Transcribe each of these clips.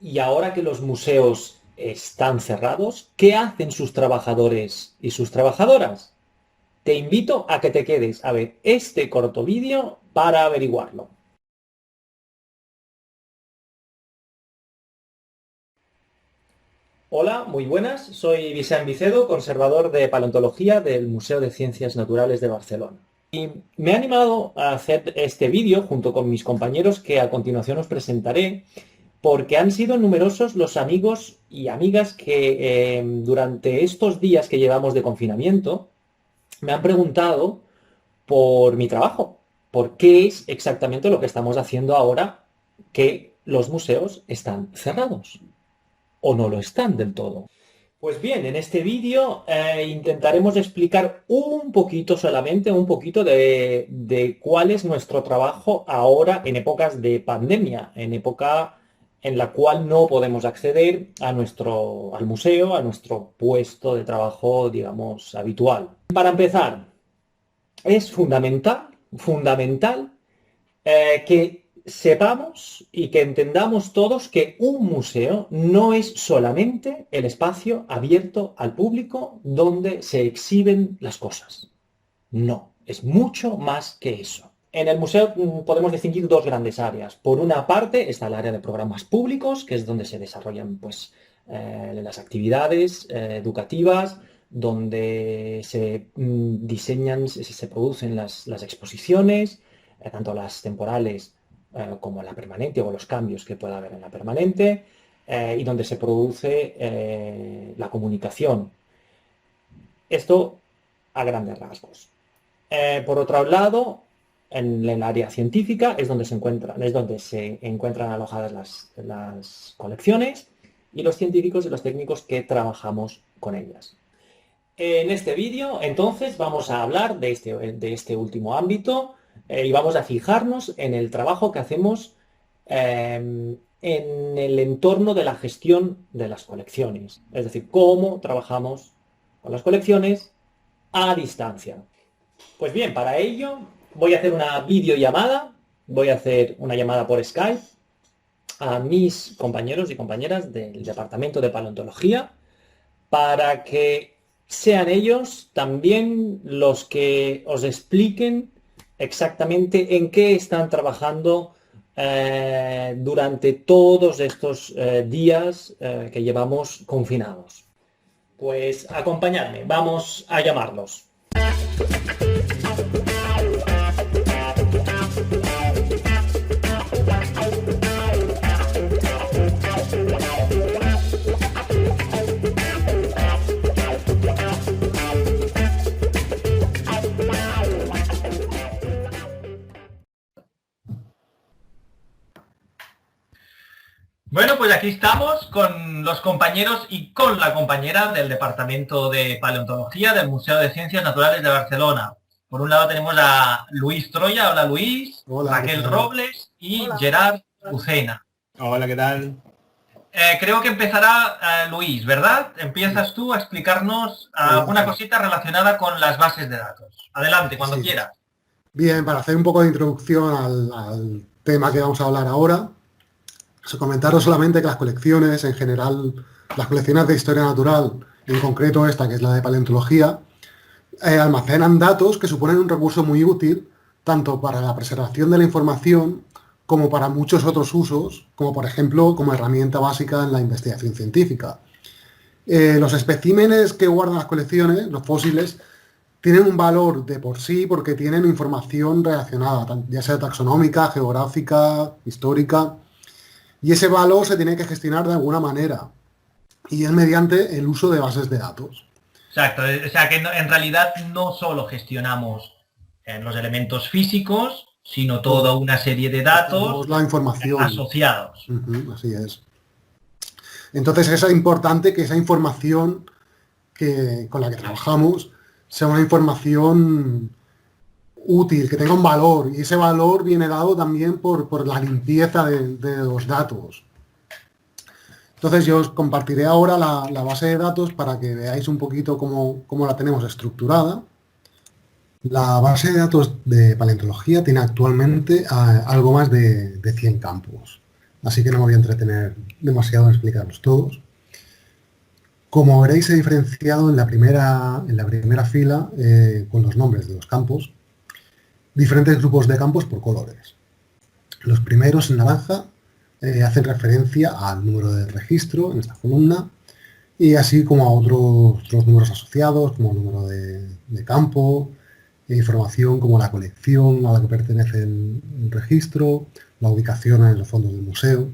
Y ahora que los museos están cerrados, ¿qué hacen sus trabajadores y sus trabajadoras? Te invito a que te quedes a ver este corto vídeo para averiguarlo. Hola, muy buenas. Soy Vicent Vicedo, conservador de paleontología del Museo de Ciencias Naturales de Barcelona. Y me he animado a hacer este vídeo junto con mis compañeros que a continuación os presentaré porque han sido numerosos los amigos y amigas que durante estos días que llevamos de confinamiento me han preguntado por mi trabajo, por qué es exactamente lo que estamos haciendo ahora que los museos están cerrados o no lo están del todo. Pues bien, en este vídeo intentaremos explicar un poquito solamente, un poquito de cuál es nuestro trabajo ahora en épocas de pandemia, en época en la cual no podemos acceder al museo, a nuestro puesto de trabajo, digamos, habitual. Para empezar, es fundamental que sepamos y que entendamos todos que un museo no es solamente el espacio abierto al público donde se exhiben las cosas. No, es mucho más que eso. En el museo podemos distinguir dos grandes áreas. Por una parte está el área de programas públicos, que es donde se desarrollan pues, las actividades educativas, donde se diseñan, se producen las exposiciones, tanto las temporales como la permanente o los cambios que pueda haber en la permanente, y donde se produce la comunicación. Esto a grandes rasgos. Por otro lado, en el área científica es donde se encuentran alojadas las colecciones y los científicos y los técnicos que trabajamos con ellas. En este vídeo, entonces, vamos a hablar de este último ámbito y vamos a fijarnos en el trabajo que hacemos en el entorno de la gestión de las colecciones. Es decir, cómo trabajamos con las colecciones a distancia. Pues bien, para ello voy a hacer una videollamada, voy a hacer una llamada por Skype a mis compañeros y compañeras del Departamento de Paleontología para que sean ellos también los que os expliquen exactamente en qué están trabajando durante todos estos días que llevamos confinados. Pues acompañadme, vamos a llamarlos. Bueno, pues aquí estamos con los compañeros y con la compañera del Departamento de Paleontología del Museo de Ciencias Naturales de Barcelona. Por un lado tenemos a Luis Troya, hola Luis, Hola, Raquel Robles y Hola. Gerard Lucena. Hola, ¿qué tal? Creo que empezará Luis, ¿verdad? Empiezas tú a explicarnos alguna cosita relacionada con las bases de datos. Adelante, cuando quieras. Bien, para hacer un poco de introducción al tema que vamos a hablar ahora, comentaros solamente que las colecciones, en general, las colecciones de historia natural, en concreto esta, que es la de paleontología, almacenan datos que suponen un recurso muy útil, tanto para la preservación de la información, como para muchos otros usos, como por ejemplo, como herramienta básica en la investigación científica. Los especímenes que guardan las colecciones, los fósiles, tienen un valor de por sí porque tienen información relacionada, ya sea taxonómica, geográfica, histórica, y ese valor se tiene que gestionar de alguna manera, y es mediante el uso de bases de datos. Exacto, o sea que en realidad no solo gestionamos los elementos físicos, sino toda una serie de datos la información asociados. Así es. Entonces es importante que esa información con la que trabajamos sea una información útil, que tenga un valor, y ese valor viene dado también por la limpieza de los datos. Entonces yo os compartiré ahora la base de datos para que veáis un poquito cómo la tenemos estructurada. La base de datos de paleontología tiene actualmente algo más de 100 campos. así que no me voy a entretener demasiado en explicarlos todos. Como veréis, he diferenciado en la primera fila, con los nombres de los campos, diferentes grupos de campos por colores. Los primeros en naranja hacen referencia al número de registro en esta columna, y así como a otros números asociados, como el número de campo, información como la colección a la que pertenece el registro, la ubicación en los fondos del museo.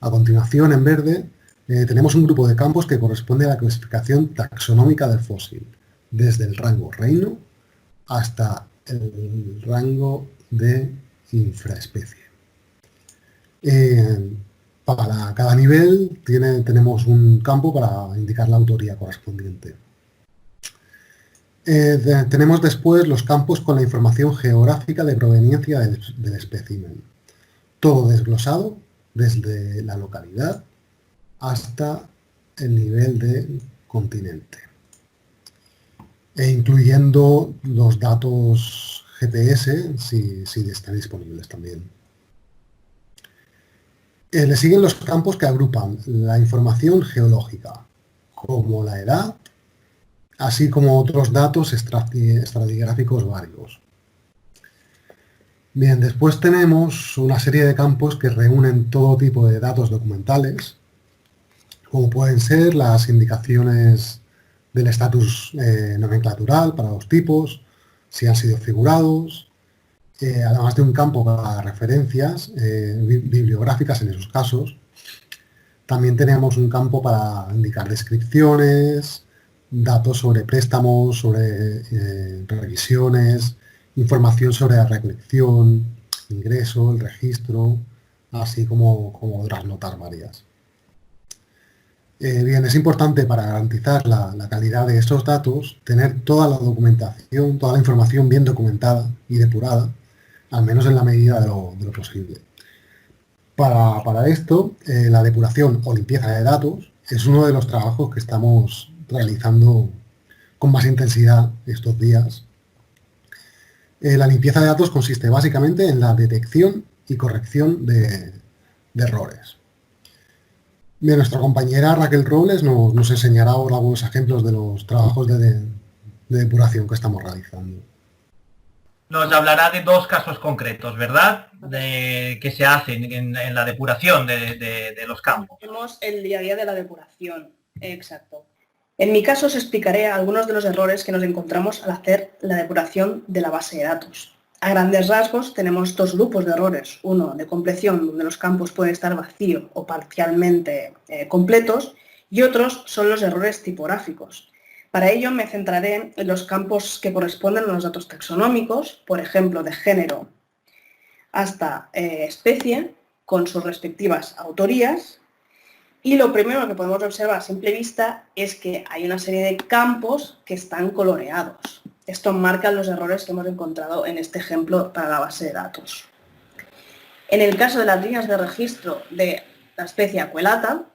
A continuación, en verde, tenemos un grupo de campos que corresponde a la clasificación taxonómica del fósil, desde el rango reino hasta el rango de infraespecie. Para cada nivel tenemos un campo para indicar la autoría correspondiente. Tenemos después los campos con la información geográfica de proveniencia del espécimen. Todo desglosado desde la localidad hasta el nivel de continente. Incluyendo los datos GPS si están disponibles también. Le siguen los campos que agrupan la información geológica, como la edad, así como otros datos estratigráficos varios. Bien, después tenemos una serie de campos que reúnen todo tipo de datos documentales, como pueden ser las indicaciones del estatus nomenclatural para los tipos, si han sido figurados, además de un campo para referencias bibliográficas en esos casos. También tenemos un campo para indicar descripciones, datos sobre préstamos, sobre revisiones, información sobre la recolección, ingreso, el registro, así como otras notas varias. Bien, es importante para garantizar la calidad de estos datos tener toda la documentación, toda la información bien documentada y depurada, al menos en la medida de lo posible. Para esto, la depuración o limpieza de datos es uno de los trabajos que estamos realizando con más intensidad estos días. La limpieza de datos consiste básicamente en la detección y corrección de errores. Bien, nuestra compañera Raquel Robles nos enseñará ahora algunos ejemplos de los trabajos de depuración que estamos realizando. Nos hablará de dos casos concretos, ¿verdad? Que se hacen en la depuración de los campos. Tenemos el día a día de la depuración, exacto. En mi caso os explicaré algunos de los errores que nos encontramos al hacer la depuración de la base de datos. A grandes rasgos tenemos dos grupos de errores, uno de compleción, donde los campos pueden estar vacíos o parcialmente completos, y otros son los errores tipográficos. Para ello me centraré en los campos que corresponden a los datos taxonómicos, por ejemplo, de género hasta especie, con sus respectivas autorías. Y lo primero que podemos observar a simple vista es que hay una serie de campos que están coloreados. Esto marca los errores que hemos encontrado en este ejemplo para la base de datos. En el caso de las líneas de registro de la especie Aquelata,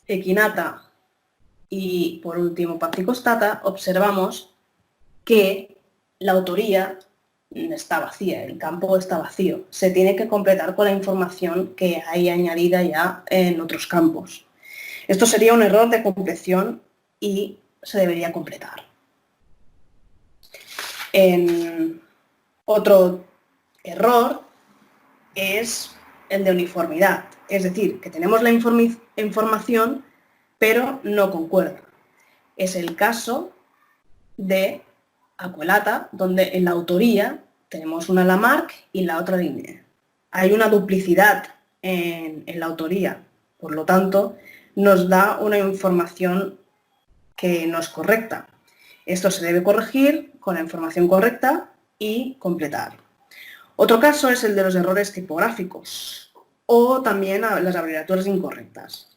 Equinata y, por último, Panzicostata, observamos que la autoría está vacía, el campo está vacío. Se tiene que completar con la información que hay añadida ya en otros campos. Esto sería un error de compleción y se debería completar. Otro error es el de uniformidad, es decir, que tenemos la información pero no concuerda. Es el caso de Aquelata, donde en la autoría tenemos una Lamarck y la otra línea. Hay una duplicidad en la autoría, por lo tanto, nos da una información que no es correcta. Esto se debe corregir con la información correcta y completar. Otro caso es el de los errores tipográficos o también las abreviaturas incorrectas.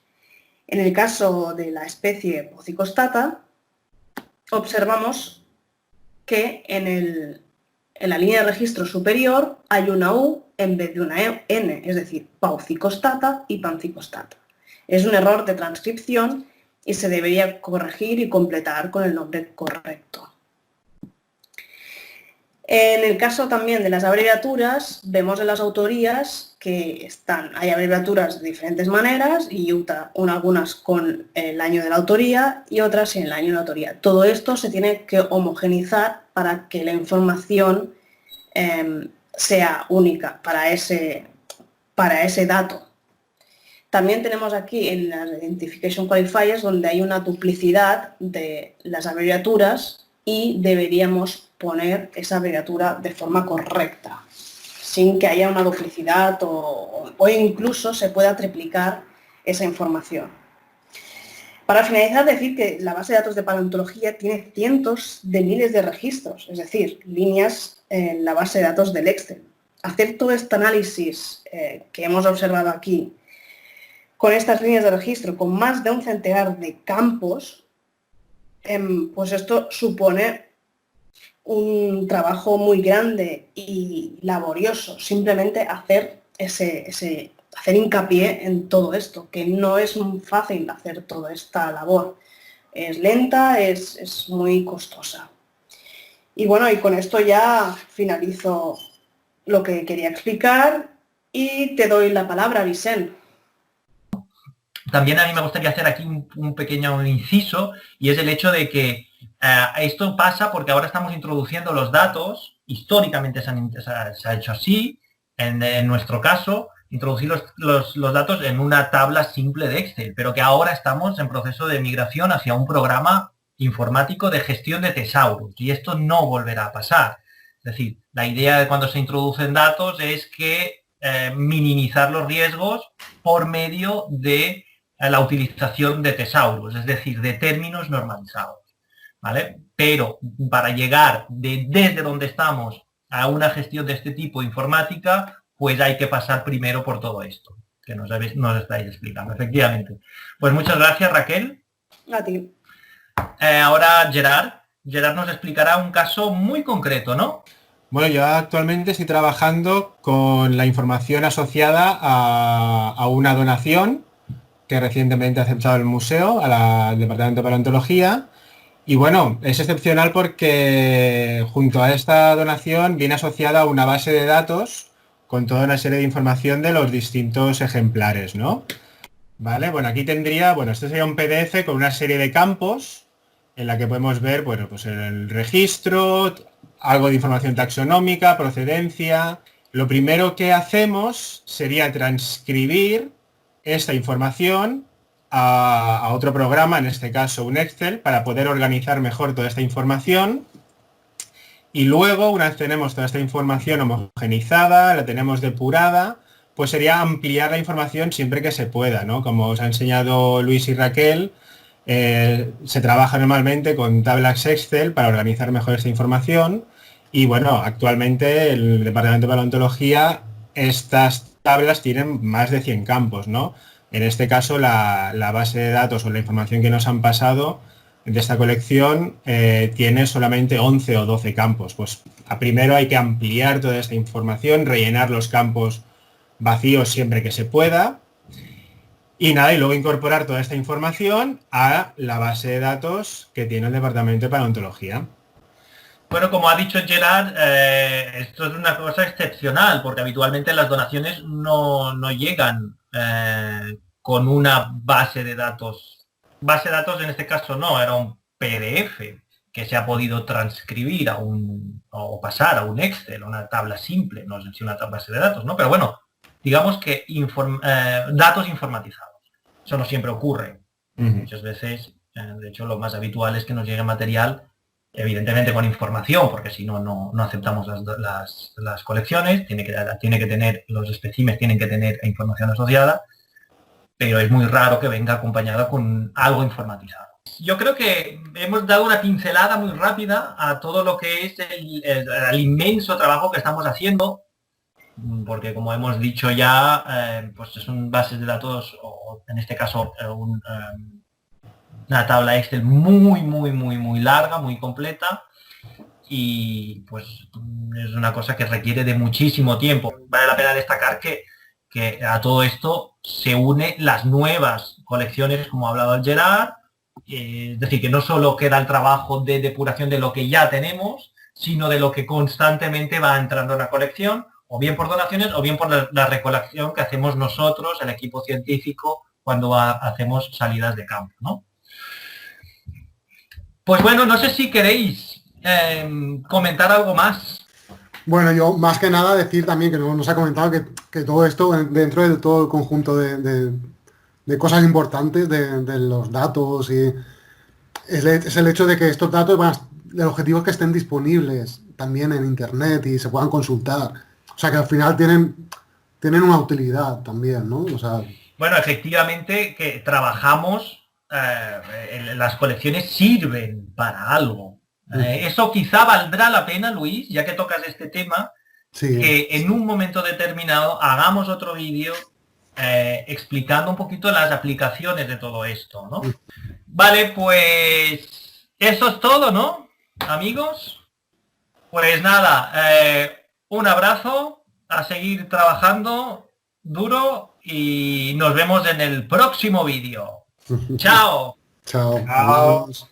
En el caso de la especie Panzicostata, observamos que en la línea de registro superior hay una U en vez de una N, es decir, Paucicostata y Panzicostata. Es un error de transcripción y se debería corregir y completar con el nombre correcto. En el caso también de las abreviaturas, vemos en las autorías que hay abreviaturas de diferentes maneras y algunas con el año de la autoría y otras sin el año de la autoría. Todo esto se tiene que homogeneizar para que la información sea única para ese dato. También tenemos aquí en las Identification Qualifiers donde hay una duplicidad de las abreviaturas y deberíamos poner esa abreviatura de forma correcta, sin que haya una duplicidad o incluso se pueda triplicar esa información. Para finalizar, decir que la base de datos de paleontología tiene cientos de miles de registros, es decir, líneas en la base de datos del Excel. Hacer todo este análisis que hemos observado aquí, con estas líneas de registro, con más de un centenar de campos, pues esto supone un trabajo muy grande y laborioso, simplemente hacer hincapié en todo esto, que no es fácil hacer toda esta labor. Es lenta, es muy costosa. Y bueno, y con esto ya finalizo lo que quería explicar y te doy la palabra, Vicente. También a mí me gustaría hacer aquí un pequeño inciso, y es el hecho de que esto pasa porque ahora estamos introduciendo los datos, históricamente se ha hecho así, en nuestro caso, introducir los datos en una tabla simple de Excel, pero que ahora estamos en proceso de migración hacia un programa informático de gestión de tesaurus, y esto no volverá a pasar. Es decir, la idea de cuando se introducen datos es que minimizar los riesgos por medio de la utilización de tesaurus, es decir, de términos normalizados, ¿vale? Pero para llegar desde donde estamos a una gestión de este tipo informática, pues hay que pasar primero por todo esto, que nos estáis explicando, efectivamente. Pues muchas gracias, Raquel. A ti. Ahora Gerard nos explicará un caso muy concreto, ¿no? Bueno, yo actualmente estoy trabajando con la información asociada a una donación que recientemente ha aceptado el museo, al Departamento de Paleontología. Y bueno, es excepcional porque junto a esta donación viene asociada una base de datos con toda una serie de información de los distintos ejemplares, ¿no? Vale, bueno, aquí tendría, este sería un PDF con una serie de campos en la que podemos ver, bueno, pues el registro, algo de información taxonómica, procedencia. Lo primero que hacemos sería transcribir esta información a otro programa, en este caso un Excel, para poder organizar mejor toda esta información. Y luego, una vez tenemos toda esta información homogenizada, la tenemos depurada, pues sería ampliar la información siempre que se pueda, ¿no? Como os ha enseñado Luis y Raquel, se trabaja normalmente con tablas Excel para organizar mejor esta información. Y bueno, actualmente el Departamento de Paleontología, estas tablas tienen más de 100 campos, ¿no? En este caso, la base de datos o la información que nos han pasado de esta colección tiene solamente 11 o 12 campos. Pues primero hay que ampliar toda esta información, rellenar los campos vacíos siempre que se pueda y luego incorporar toda esta información a la base de datos que tiene el Departamento de Paleontología. Bueno, como ha dicho Gerard, esto es una cosa excepcional, porque habitualmente las donaciones no llegan con una base de datos. Base de datos en este caso no, era un PDF que se ha podido transcribir o pasar a un Excel, a una tabla simple, no sé si una base de datos, ¿no? Pero bueno, digamos que datos informatizados. Eso no siempre ocurre. Muchas veces, de hecho, lo más habitual es que nos llegue material evidentemente con información, porque si no, no aceptamos las colecciones, tiene que tener, los especímenes tienen que tener información asociada, pero es muy raro que venga acompañada con algo informatizado. Yo creo que hemos dado una pincelada muy rápida a todo lo que es el inmenso trabajo que estamos haciendo, porque como hemos dicho ya, pues son bases de datos, o en este caso una tabla Excel muy larga, muy completa, y pues es una cosa que requiere de muchísimo tiempo. Vale la pena destacar que a todo esto se une las nuevas colecciones, como ha hablado el Gerard, es decir, que no solo queda el trabajo de depuración de lo que ya tenemos, sino de lo que constantemente va entrando en la colección, o bien por donaciones o bien por la recolección que hacemos nosotros, el equipo científico, cuando hacemos salidas de campo, ¿no? Pues bueno, no sé si queréis comentar algo más. Bueno, yo más que nada decir también que nos ha comentado que todo esto, dentro de todo el conjunto de cosas importantes de los datos, y es el hecho de que estos datos el objetivo es que estén disponibles también en internet y se puedan consultar. O sea que al final tienen una utilidad también, ¿no? O sea, bueno, efectivamente que trabajamos, las colecciones sirven para algo. Eso quizá valdrá la pena, Luis, ya que tocas este tema, sí. que en un momento determinado hagamos otro vídeo explicando un poquito las aplicaciones de todo esto, ¿no? Vale, pues eso es todo, ¿no, amigos? Pues nada, un abrazo, a seguir trabajando duro y nos vemos en el próximo vídeo. ¡Chao! Chao. Chao. Adiós.